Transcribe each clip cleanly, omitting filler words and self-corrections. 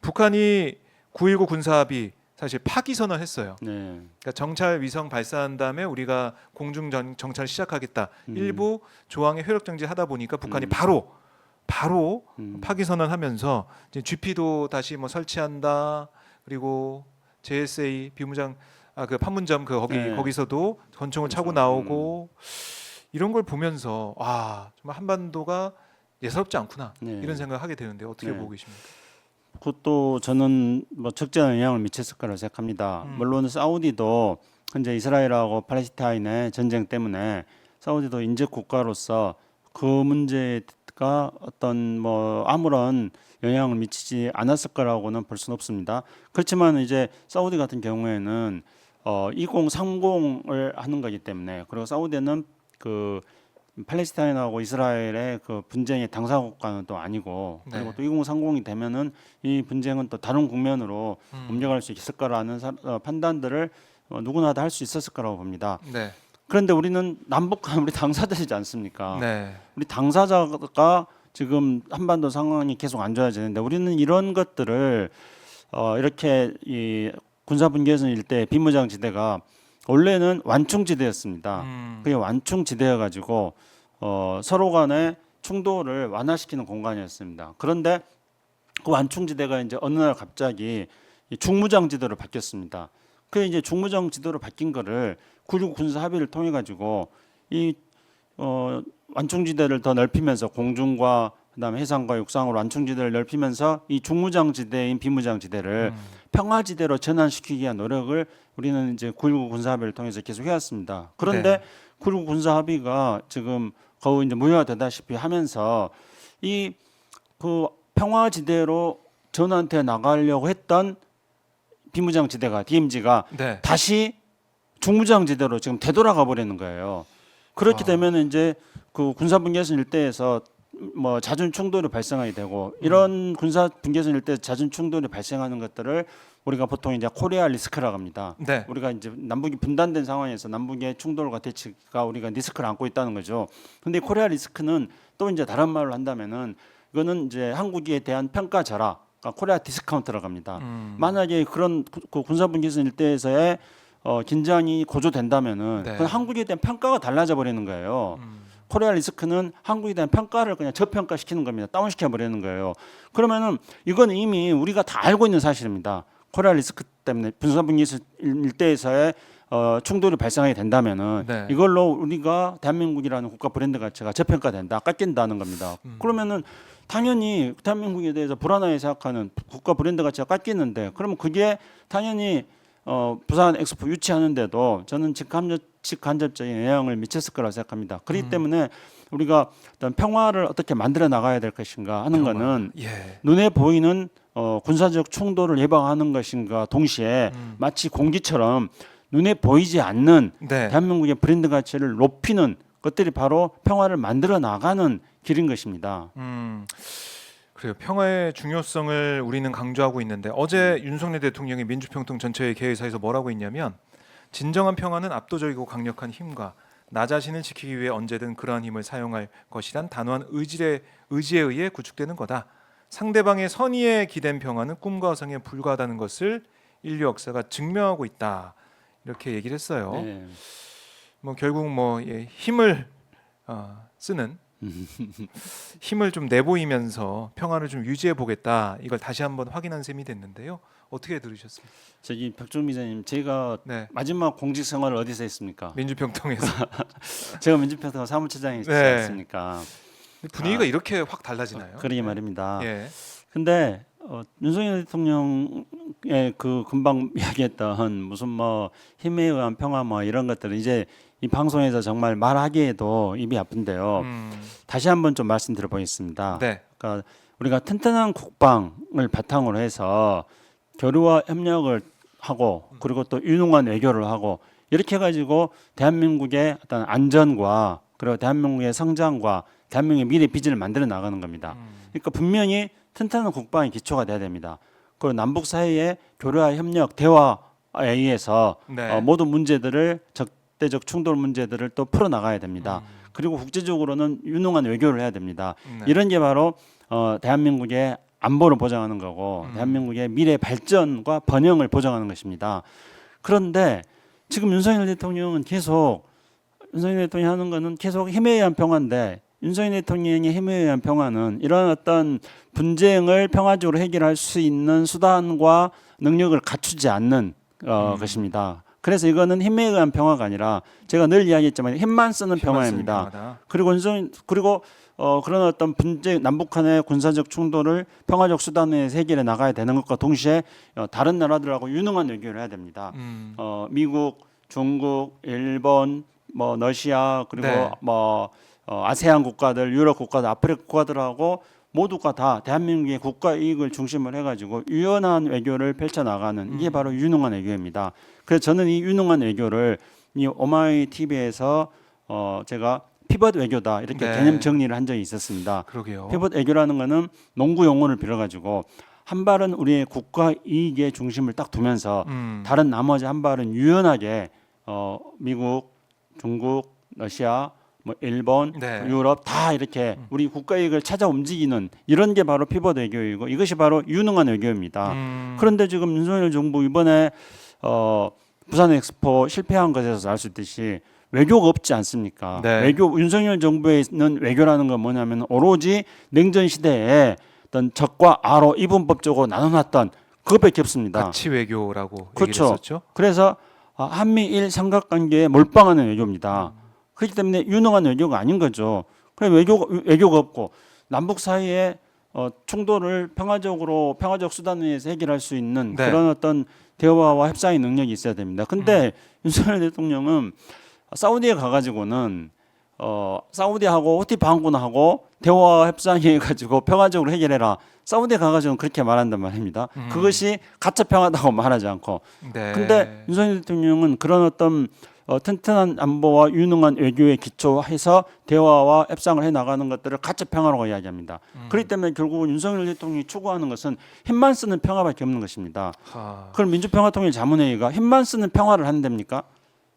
북한이 9.19 군사합의 사실 파기 선언했어요. 네. 그러니까 정찰 위성 발사한 다음에 우리가 공중 정찰 시작하겠다. 일부 조항의 효력 정지하다 보니까 북한이 바로 파기 선언하면서 이제 GP도 다시 뭐 설치한다. 그리고 JSA 비무장 그 판문점 네. 거기서도 권총을 차고 나오고 이런 걸 보면서 정말 한반도가 예사롭지 않구나 네. 이런 생각을 하게 되는데 어떻게 네. 보고 계십니까? 그것도 저는 뭐 적절한 영향을 미쳤을 거라고 생각합니다. 물론 사우디도 현재 이스라엘하고 팔레스타인의 전쟁 때문에 사우디도 인접 국가로서 그 문제가 어떤 뭐 아무런 영향을 미치지 않았을 거라고는 볼 수는 없습니다. 그렇지만 이제 사우디 같은 경우에는 2030을 하는 거기 때문에, 그리고 사우디는 그 팔레스타인하고 이스라엘의 그 분쟁의 당사 국가는 또 아니고, 그리고 또 2030이 되면은 이 분쟁은 또 다른 국면으로 옮겨갈 수 있을 거라는 판단들을 누구나 다 할 수 있었을 거라고 봅니다. 네. 그런데 우리는 남북한 우리 당사자이지 않습니까? 네. 우리 당사자가 지금 한반도 상황이 계속 안 좋아지는데 우리는 이런 것들을 이렇게 이 군사분계선 일대 비무장지대가 원래는 완충지대였습니다. 그게 완충지대여 가지고 서로 간의 충돌을 완화시키는 공간이었습니다. 그런데 그 완충지대가 이제 어느 날 갑자기 이 중무장지대로 바뀌었습니다. 그 이제 중무장지대로 바뀐 거를 9.19 군사 합의를 통해 가지고 이 완충지대를 더 넓히면서 공중과 그다음에 해상과 육상으로 완충지대를 넓히면서 이 중무장지대인 비무장지대를 평화지대로 전환시키기 위한 노력을 우리는 이제 9.19 군사합의를 통해서 계속 해왔습니다. 그런데 9.19 군사합의가 지금 거의 이제 무효화되다시피 하면서 이 그 평화지대로 전환돼 나가려고 했던 비무장지대가 DMZ가 다시 중무장지대로 지금 되돌아가 버리는 거예요. 그렇게 되면 이제 그 군사분계선 일대에서 뭐 잦은 충돌이 발생하게 되고, 이런 군사 분계선 일대 잦은 충돌이 발생하는 것들을 우리가 보통 이제 코리아 리스크라고 합니다. 네. 우리가 이제 남북이 분단된 상황에서 남북의 충돌과 대치가 우리가 리스크를 안고 있다는 거죠. 근데 코리아 리스크는 또 이제 다른 말로 한다면은 이거는 이제 한국에 대한 평가절하, 그러니까 코리아 디스카운트라고 합니다. 만약에 그런 그 군사 분계선 일대에서의 긴장이 고조된다면은 그건 한국에 대한 평가가 달라져 버리는 거예요. 코리아 리스크는 한국에 대한 평가를 그냥 저평가시키는 겁니다. 다운시켜 버리는 거예요. 그러면은 이건 이미 우리가 다 알고 있는 사실입니다. 코리아 리스크 때문에 군사분계선 일대에서의 충돌이 발생하게 된다면은 이걸로 우리가 대한민국이라는 국가 브랜드 가치가 저평가된다, 깎인다는 겁니다. 그러면은 당연히 대한민국에 대해서 불안하게 생각하는 국가 브랜드 가치가 깎이는데, 그러면 그게 당연히 부산 엑스포 유치하는데도 저는 직간접적인 영향을 미쳤을 거라고 생각합니다. 그렇기 때문에 우리가 어떤 평화를 어떻게 만들어 나가야 될 것인가 하는 거는 눈에 보이는 군사적 충돌을 예방하는 것인가 동시에 마치 공기처럼 눈에 보이지 않는 대한민국의 브랜드 가치를 높이는 것들이 바로 평화를 만들어 나가는 길인 것입니다. 그래요. 평화의 중요성을 우리는 강조하고 있는데 어제 윤석열 대통령이 민주평통 전체회 개회사에서 뭐라고 했냐면, 진정한 평화는 압도적이고 강력한 힘과 나 자신을 지키기 위해 언제든 그러한 힘을 사용할 것이란 단호한 의지에 의해 구축되는 거다. 상대방의 선의에 기댄 평화는 꿈과 허상에 불과하다는 것을 인류 역사가 증명하고 있다. 이렇게 얘기를 했어요. 네. 뭐 결국 뭐 힘을 쓰는 힘을 좀 내보이면서 평화를 좀 유지해 보겠다, 이걸 다시 한번 확인한 셈이 됐는데요. 어떻게 들으셨습니까? 저기 박준 기자님, 제가 마지막 공직 생활을 어디서 했습니까? 민주평통에서. 제가 민주평통 사무처장이지 않습니까? 분위기가 이렇게 확 달라지나요? 그러게 말입니다. 근데 윤석열 대통령의 그 금방 이야기했던 무슨 뭐 힘에 의한 평화 뭐 이런 것들은 이제 이 방송에서 정말 말하기에도 입이 아픈데요. 다시 한번 좀 말씀드려 보겠습니다. 그러니까 우리가 튼튼한 국방을 바탕으로 해서 교류와 협력을 하고, 그리고 또 유능한 외교를 하고, 이렇게 해가지고 대한민국의 어떤 안전과 그리고 대한민국의 성장과 대한민국의 미래 비전을 만들어 나가는 겁니다. 그러니까 분명히 튼튼한 국방이 기초가 돼야 됩니다. 그리고 남북 사이의 교류와 협력, 대화에 의해서 모든 문제들을 적대적 충돌 문제들을 또 풀어 나가야 됩니다. 그리고 국제적으로는 유능한 외교를 해야 됩니다. 이런 게 바로 대한민국의 안보를 보장하는 거고 대한민국의 미래 발전과 번영을 보장하는 것입니다. 그런데 지금 윤석열 대통령은 계속 윤석열 대통령이 하는 거는 계속 힘에 의한 평화인데 윤석열 대통령의 힘에 의한 평화는 이런 어떤 분쟁을 평화적으로 해결할 수 있는 수단과 능력을 갖추지 않는 것입니다. 그래서 이거는 힘에 의한 평화가 아니라 제가 늘 이야기했지만 힘만 쓰는 평화입니다. 그리고 그런 어떤 분쟁, 남북한의 군사적 충돌을 평화적 수단에 해결해 나가야 되는 것과 동시에 다른 나라들하고 유능한 외교를 해야 됩니다. 미국, 중국, 일본, 뭐 러시아 그리고 네. 아세안 국가들, 유럽 국가들, 아프리카 국가들하고 모두가 다 대한민국의 국가 이익을 중심을 해가지고 유연한 외교를 펼쳐 나가는 이게 바로 유능한 외교입니다. 그래서 저는 이 유능한 외교를 이 오마이 TV에서 제가 피벗 외교다 이렇게 네. 개념 정리를 한 적이 있었습니다. 그러게요. 피벗 외교라는 거는 농구 용어를 빌어가지고 한 발은 우리의 국가 이익의 중심을 딱 두면서 다른 나머지 한 발은 유연하게 미국, 중국, 러시아, 뭐 일본, 네. 유럽 다 이렇게 우리 국가 이익을 찾아 움직이는 이런 게 바로 피벗 외교이고 이것이 바로 유능한 외교입니다. 그런데 지금 윤석열 정부 이번에 부산 엑스포 실패한 것에서 알 수 있듯이 외교가 없지 않습니까? 네. 외교 윤석열 정부에 있는 외교라는 건 뭐냐면 오로지 냉전 시대에 어떤 적과 아로 이분법적으로 나눠놨던 그것밖에 없습니다. 가치 외교라고 그렇죠. 얘기를 했었죠. 그래서 한미일 삼각관계에 몰빵하는 외교입니다. 그렇기 때문에 유능한 외교가 아닌 거죠. 그래 외교가 없고 남북 사이에 충돌을 평화적 수단에 의해서 해결할 수 있는 네. 그런 어떤 대화와 협상의 능력이 있어야 됩니다. 근데 윤석열 대통령은 사우디에 가가지고는 사우디하고 후티 반군하고 대화와 협상해 가지고 평화적으로 해결해라. 사우디에 가가지고는 그렇게 말한단 말입니다. 그것이 가짜 평화다고 말하지 않고. 네. 근데 윤석열 대통령은 그런 어떤 튼튼한 안보와 유능한 외교에 기초해서 대화와 협상을 해 나가는 것들을 가짜 평화라고 이야기합니다. 그렇기 때문에 결국은 윤석열 대통령이 추구하는 것은 힘만 쓰는 평화밖에 없는 것입니다. 그럼 민주평화통일자문회의가 힘만 쓰는 평화를 한답니까?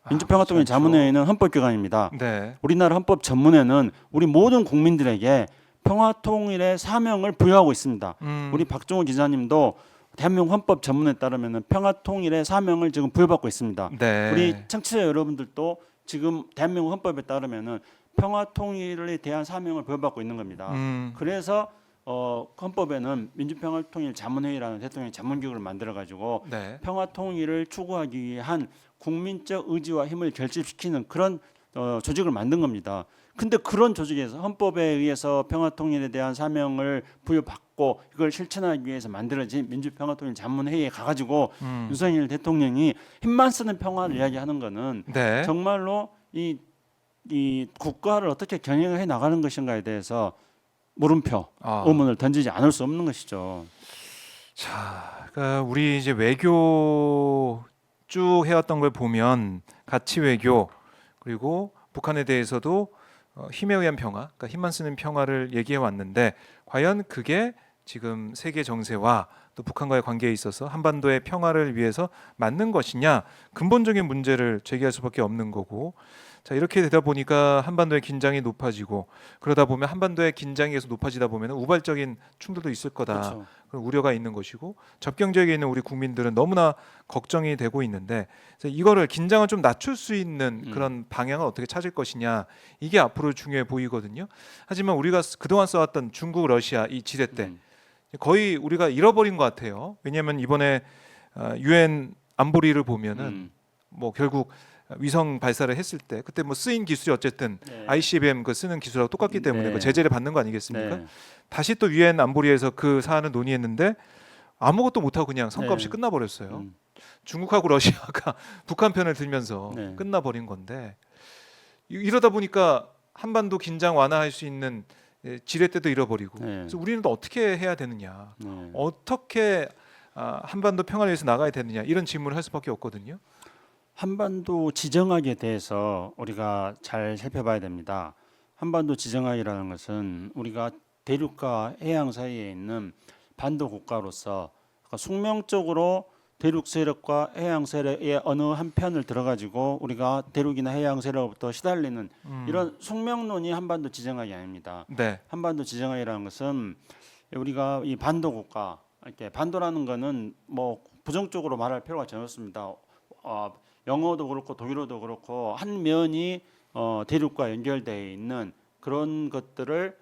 민주평화통일자문회의는 헌법기관입니다. 네. 우리나라 헌법전문회는 우리 모든 국민들에게 평화통일의 사명을 부여하고 있습니다. 우리 박종호 기자님도 대한민국 헌법 전문에 따르면 평화통일의 사명을 지금 부여받고 있습니다. 네. 우리 청취자 여러분들도 지금 대한민국 헌법에 따르면은 평화통일에 대한 사명을 부여받고 있는 겁니다. 그래서 헌법에는 민주평화통일자문회의라는 대통령의 자문기구를 만들어 가지고 네. 평화통일을 추구하기 위한 국민적 의지와 힘을 결집시키는 그런 조직을 만든 겁니다. 근데 그런 조직에서 헌법에 의해서 평화통일에 대한 사명을 부여받고 이걸 실천하기 위해서 만들어진 민주평화통일자문회의에 가가지고 윤석열 대통령이 힘만 쓰는 평화를 이야기하는 거는 네. 정말로 이 국가를 어떻게 경영해 나가는 것인가에 대해서 물음표, 의문을 던지지 않을 수 없는 것이죠. 자, 그러니까 우리 이제 외교 쭉 해왔던 걸 보면 가치 외교 그리고 북한에 대해서도 힘에 의한 평화, 그러니까 힘만 쓰는 평화를 얘기해 왔는데 과연 그게 지금 세계 정세와 또 북한과의 관계에 있어서 한반도의 평화를 위해서 맞는 것이냐 근본적인 문제를 제기할 수밖에 없는 거고 자 이렇게 되다 보니까 한반도의 긴장이 높아지고 그러다 보면 한반도의 긴장이 계속 높아지다 보면 우발적인 충돌도 있을 거다 그렇죠. 그런 우려가 있는 것이고 접경 지역에 있는 우리 국민들은 너무나 걱정이 되고 있는데 그래서 이거를 긴장을 좀 낮출 수 있는 그런 방향을 어떻게 찾을 것이냐 이게 앞으로 중요해 보이거든요. 하지만 우리가 그동안 써왔던 중국, 러시아 이 지렛대 거의 우리가 잃어버린 것 같아요. 왜냐하면 이번에 유엔 안보리를 보면은 뭐 결국 위성 발사를 했을 때 그때 뭐 쓰인 기술이 어쨌든 네. ICBM 그 쓰는 기술하고 똑같기 때문에 네. 그 제재를 받는 거 아니겠습니까? 네. 다시 또 유엔 안보리에서 그 사안을 논의했는데 아무것도 못하고 그냥 성과 없이 네. 끝나버렸어요. 중국하고 러시아가 북한 편을 들면서 네. 끝나버린 건데 이러다 보니까 한반도 긴장 완화할 수 있는 지렛대도 잃어버리고 네. 그래서 우리는 또 어떻게 해야 되느냐 네. 어떻게 한반도 평화를 위해서 나가야 되느냐 이런 질문을 할 수밖에 없거든요. 한반도 지정학에 대해서 우리가 잘 살펴봐야 됩니다. 한반도 지정학이라는 것은 우리가 대륙과 해양 사이에 있는 반도 국가로서 그러니까 숙명적으로 대륙 세력과 해양 세력의 어느 한 편을 들어가지고 우리가 대륙이나 해양 세력부터 시달리는 이런 숙명론이 한반도 지정학이 아닙니다. 네. 한반도 지정학이라는 것은 우리가 이 반도 국가 이렇게 반도라는 거는 뭐 부정적으로 말할 필요가 전혀 없습니다. 영어도 그렇고 독일어도 그렇고 한 면이 대륙과 연결되어 있는 그런 것들을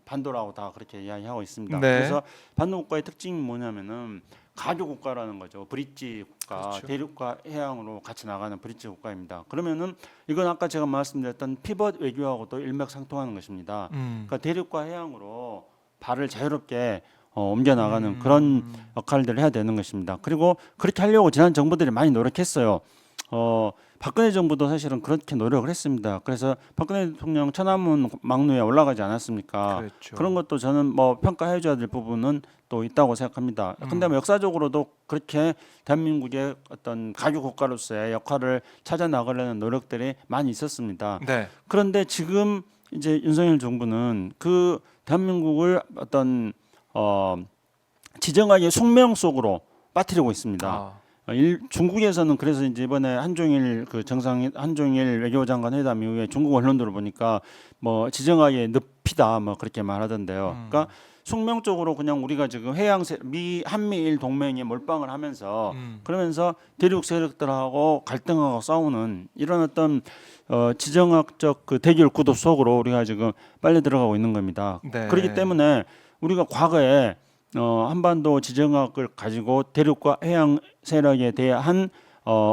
반도라고 다 그렇게 이야기하고 있습니다. 네. 그래서 반도 국가의 특징이 뭐냐면은 가교 국가라는 거죠. 브릿지 국가, 그렇죠. 대륙과 해양으로 같이 나가는 브릿지 국가입니다. 그러면은 이건 아까 제가 말씀드렸던 피벗 외교하고도 일맥상통하는 것입니다. 그러니까 대륙과 해양으로 발을 자유롭게 옮겨 나가는 그런 역할들을 해야 되는 것입니다. 그리고 그렇게 하려고 지난 정부들이 많이 노력했어요. 박근혜 정부도 사실은 그렇게 노력을 했습니다. 그래서 박근혜 대통령 천안문 막루에 올라가지 않았습니까? 그렇죠. 그런 것도 저는 뭐 평가해줘야 될 부분은 또 있다고 생각합니다. 근데 뭐 역사적으로도 그렇게 대한민국의 어떤 가교 국가로서의 역할을 찾아 나가려는 노력들이 많이 있었습니다. 네. 그런데 지금 이제 윤석열 정부는 그 대한민국을 어떤 지정학의 숙명 속으로 빠뜨리고 있습니다. 아, 중국에서는 그래서 이제 이번에 한중일 한중일 외교장관 회담 이후에 중국 언론들을 보니까 뭐 지정학의 늪이다 뭐 그렇게 말하던데요. 그러니까 숙명적으로 그냥 우리가 지금 한미일 동맹에 몰빵을 하면서 그러면서 대륙 세력들하고 갈등하고 싸우는 이런 어떤 지정학적 그 대결 구도 속으로 우리가 지금 빨려 들어가고 있는 겁니다. 네. 그렇기 때문에 우리가 과거에 한반도 지정학을 가지고 대륙과 해양 세력에 대한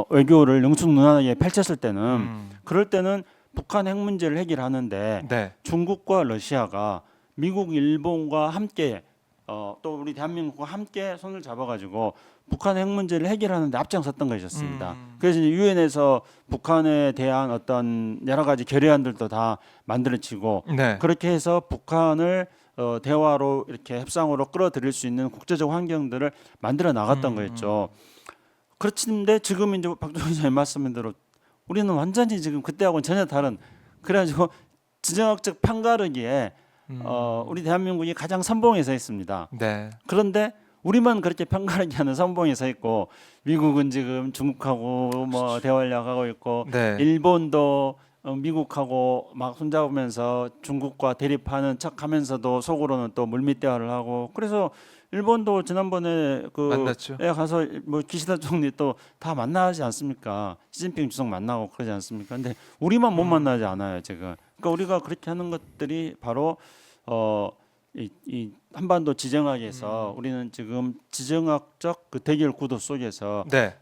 외교를 능숙능하게 펼쳤을 때는 그럴 때는 북한 핵 문제를 해결하는데 네. 중국과 러시아가 미국, 일본과 함께 또 우리 대한민국과 함께 손을 잡아가지고 북한 핵 문제를 해결하는 데 앞장섰던 것이었습니다. 그래서 유엔에서 북한에 대한 어떤 여러 가지 결의안들도 다 만들어지고 네. 그렇게 해서 북한을 대화로 이렇게 협상으로 끌어들일 수 있는 국제적 환경들을 만들어 나갔던 거였죠. 그렇는데 지금 이제 박종희 기자님 말씀대로 우리는 완전히 지금 그때하고는 전혀 다른 그래가지고 지정학적 편가르기에 우리 대한민국이 가장 선봉에 서 있습니다. 네. 그런데 우리만 그렇게 편가르기 하는 선봉에 서 있고 미국은 지금 중국하고 뭐 대화를 하고 있고 네. 일본도 미국하고 막 손잡으면서 중국과 대립하는 척하면서도 속으로는 또 물밑 대화를 하고 그래서 일본도 지난번에 만났죠. 가서 뭐 기시다 총리 또 다 만나지 않습니까? 시진핑 주석 만나고 그러지 않습니까? 근데 우리만 못 만나지 않아요 지금. 그러니까 우리가 그렇게 하는 것들이 바로 이 한반도 지정학에서 우리는 지금 지정학적 그 대결 구도 속에서 네.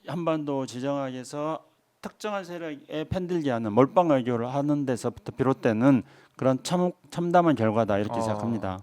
한반도 지정학에서 특정한 세력에 편들게 하는 몰빵 외교를 하는 데서부터 비롯되는 그런 참담한 결과다 이렇게 생각합니다.